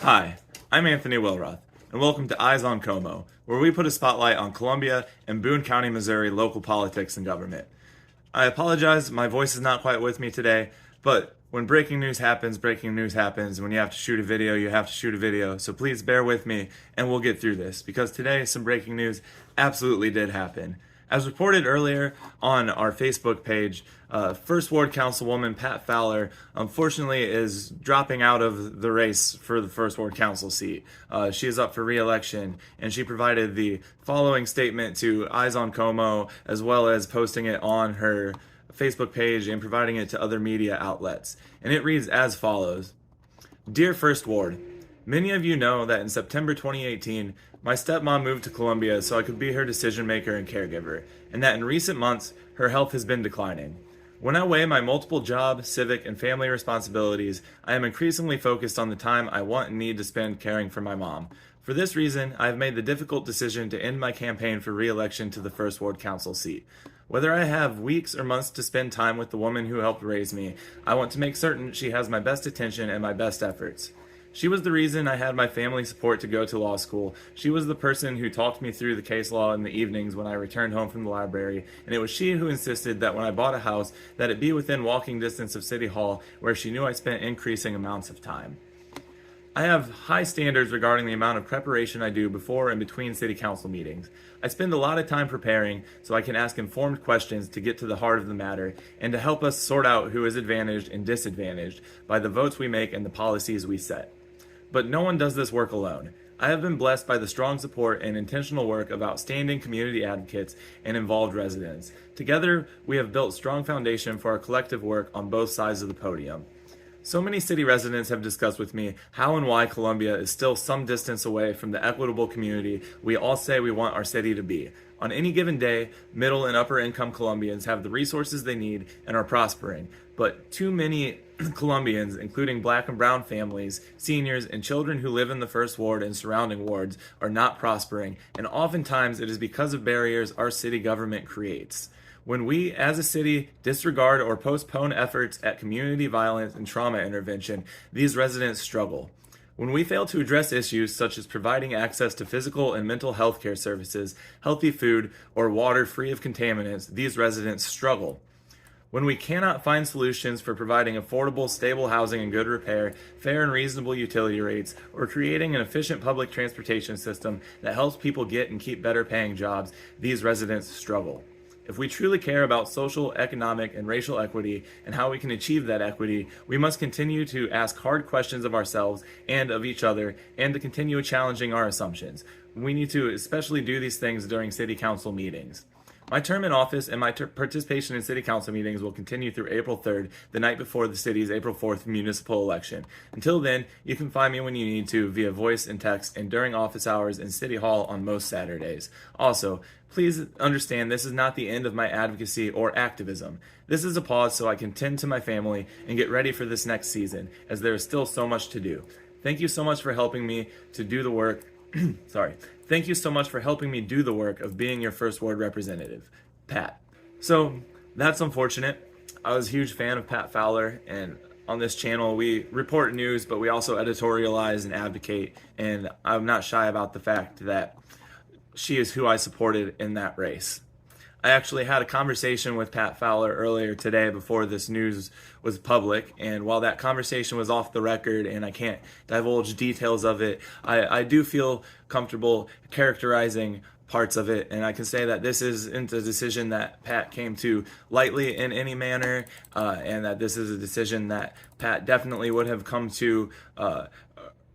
Hi, I'm Anthony Wilroth, and welcome to Eyes on Como, where we put a spotlight on Columbia and Boone County, Missouri local politics and government. I apologize, my voice is not quite with me today, but when breaking news happens. When you have to shoot a video, you have to shoot a video. So please bear with me, and we'll get through this, because today some breaking news absolutely did happen. As reported earlier on our Facebook page, First Ward Councilwoman Pat Fowler unfortunately is dropping out of the race for the First Ward Council seat. She is up for re-election, and she provided the following statement to Eyes on Como, as well as posting it on her Facebook page and providing it to other media outlets. And it reads as follows. Dear First Ward, many of you know that in September 2018, my stepmom moved to Columbia so I could be her decision maker and caregiver, and that in recent months, her health has been declining. When I weigh my multiple job, civic, and family responsibilities, I am increasingly focused on the time I want and need to spend caring for my mom. For this reason, I have made the difficult decision to end my campaign for re-election to the First Ward Council seat. Whether I have weeks or months to spend time with the woman who helped raise me, I want to make certain she has my best attention and my best efforts. She was the reason I had my family support to go to law school. She was the person who talked me through the case law in the evenings when I returned home from the library, and it was she who insisted that when I bought a house, that it be within walking distance of City Hall, where she knew I spent increasing amounts of time. I have high standards regarding the amount of preparation I do before and between city council meetings. I spend a lot of time preparing so I can ask informed questions to get to the heart of the matter and to help us sort out who is advantaged and disadvantaged by the votes we make and the policies we set. But no one does this work alone. I have been blessed by the strong support and intentional work of outstanding community advocates and involved residents. Together, we have built strong foundation for our collective work on both sides of the podium. So many city residents have discussed with me how and why Columbia is still some distance away from the equitable community we all say we want our city to be. On any given day, middle and upper income Columbians have the resources they need and are prospering, but too many Columbians, including black and brown families, seniors, and children who live in the First Ward and surrounding wards, are not prospering, and oftentimes it is because of barriers our city government creates. When we, as a city, disregard or postpone efforts at community violence and trauma intervention, these residents struggle. When we fail to address issues such as providing access to physical and mental health care services, healthy food, or water free of contaminants, these residents struggle. When we cannot find solutions for providing affordable, stable housing and good repair, fair and reasonable utility rates, or creating an efficient public transportation system that helps people get and keep better paying jobs, these residents struggle. If we truly care about social, economic, and racial equity and how we can achieve that equity, we must continue to ask hard questions of ourselves and of each other, and to continue challenging our assumptions. We need to especially do these things during city council meetings. My term in office and my participation in city council meetings will continue through April 3rd, the night before the city's April 4th municipal election. Until then, you can find me when you need to via voice and text and during office hours in City Hall on most Saturdays. Also, please understand this is not the end of my advocacy or activism. This is a pause so I can tend to my family and get ready for this next season, as there is still so much to do. Thank you so much for helping me to do the work. Thank you so much for helping me do the work of being your First Ward representative, Pat. So that's unfortunate. I was a huge fan of Pat Fowler, and on this channel we report news, but we also editorialize and advocate, and I'm not shy about the fact that she is who I supported in that race. I actually had a conversation with Pat Fowler earlier today before this news was public, and while that conversation was off the record and I can't divulge details of it, I do feel comfortable characterizing parts of it, and I can say that this isn't a decision that Pat came to lightly in any manner, and that this is a decision that Pat definitely would have come to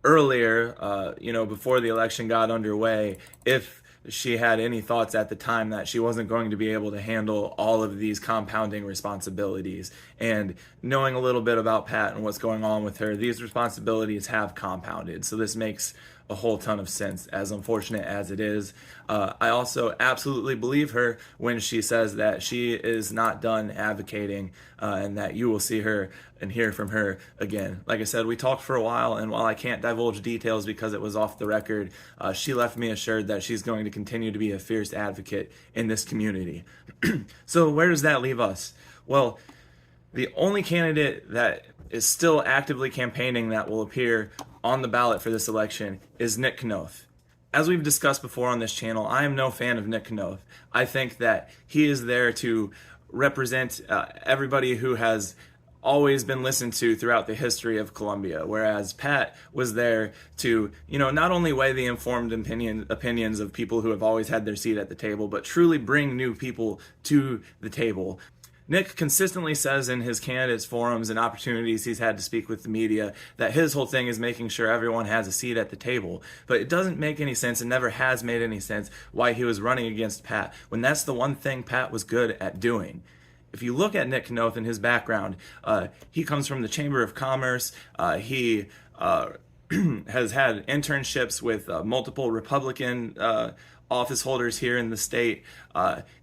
earlier, before the election got underway, if she had any thoughts at the time that she wasn't going to be able to handle all of these compounding responsibilities. And knowing a little bit about Pat and what's going on with her, these responsibilities have compounded. So this makes a whole ton of sense, as unfortunate as it is. I also absolutely believe her when she says that she is not done advocating, and that you will see her and hear from her again. Like I said, we talked for a while, and while I can't divulge details because it was off the record, she left me assured that she's going to continue to be a fierce advocate in this community. So where does that leave us? Well, the only candidate that is still actively campaigning that will appear on the ballot for this election is Nick Knoth. As we've discussed before on this channel, I am no fan of Nick Knoth. I think that he is there to represent everybody who has always been listened to throughout the history of Columbia, whereas Pat was there to, not only weigh the informed opinions of people who have always had their seat at the table, but truly bring new people to the table. Nick consistently says in his candidates forums and opportunities he's had to speak with the media that his whole thing is making sure everyone has a seat at the table. But it doesn't make any sense and never has made any sense why he was running against Pat when that's the one thing Pat was good at doing. If you look at Nick Knoth and his background, he comes from the Chamber of Commerce. He has had internships with multiple Republican office holders here in the state.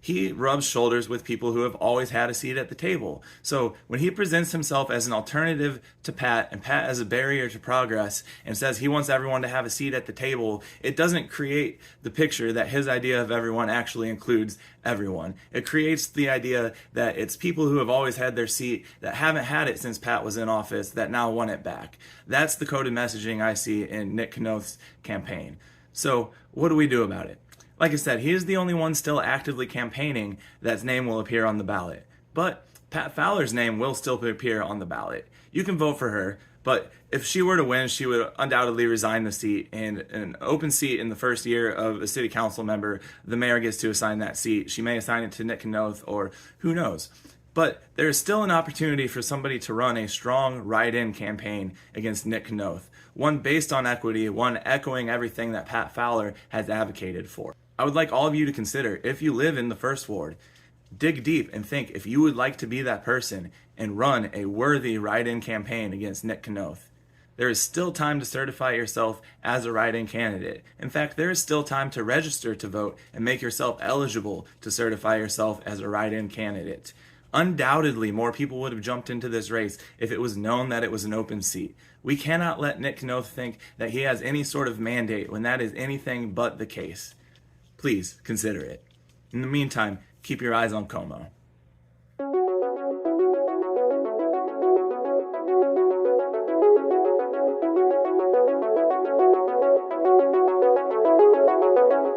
He rubs shoulders with people who have always had a seat at the table. So when he presents himself as an alternative to Pat and Pat as a barrier to progress and says he wants everyone to have a seat at the table, it doesn't create the picture that his idea of everyone actually includes everyone. It creates the idea that it's people who have always had their seat that haven't had it since Pat was in office that now want it back. That's the coded messaging I see in Nick Knoth's campaign. So what do we do about it? Like I said, he is the only one still actively campaigning that's name will appear on the ballot. But Pat Fowler's name will still appear on the ballot. You can vote for her, but if she were to win, she would undoubtedly resign the seat. And an open seat in the first year of a city council member, the mayor gets to assign that seat. She may assign it to Nick Knoth, or who knows. But there is still an opportunity for somebody to run a strong write-in campaign against Nick Knoth. One based on equity, one echoing everything that Pat Fowler has advocated for. I would like all of you to consider, if you live in the First Ward, dig deep and think if you would like to be that person and run a worthy write-in campaign against Nick Knoth. There is still time to certify yourself as a write-in candidate. In fact, there is still time to register to vote and make yourself eligible to certify yourself as a write-in candidate. Undoubtedly, more people would have jumped into this race if it was known that it was an open seat. We cannot let Nick Knoth think that he has any sort of mandate when that is anything but the case. Please consider it. In the meantime, keep your eyes on Como.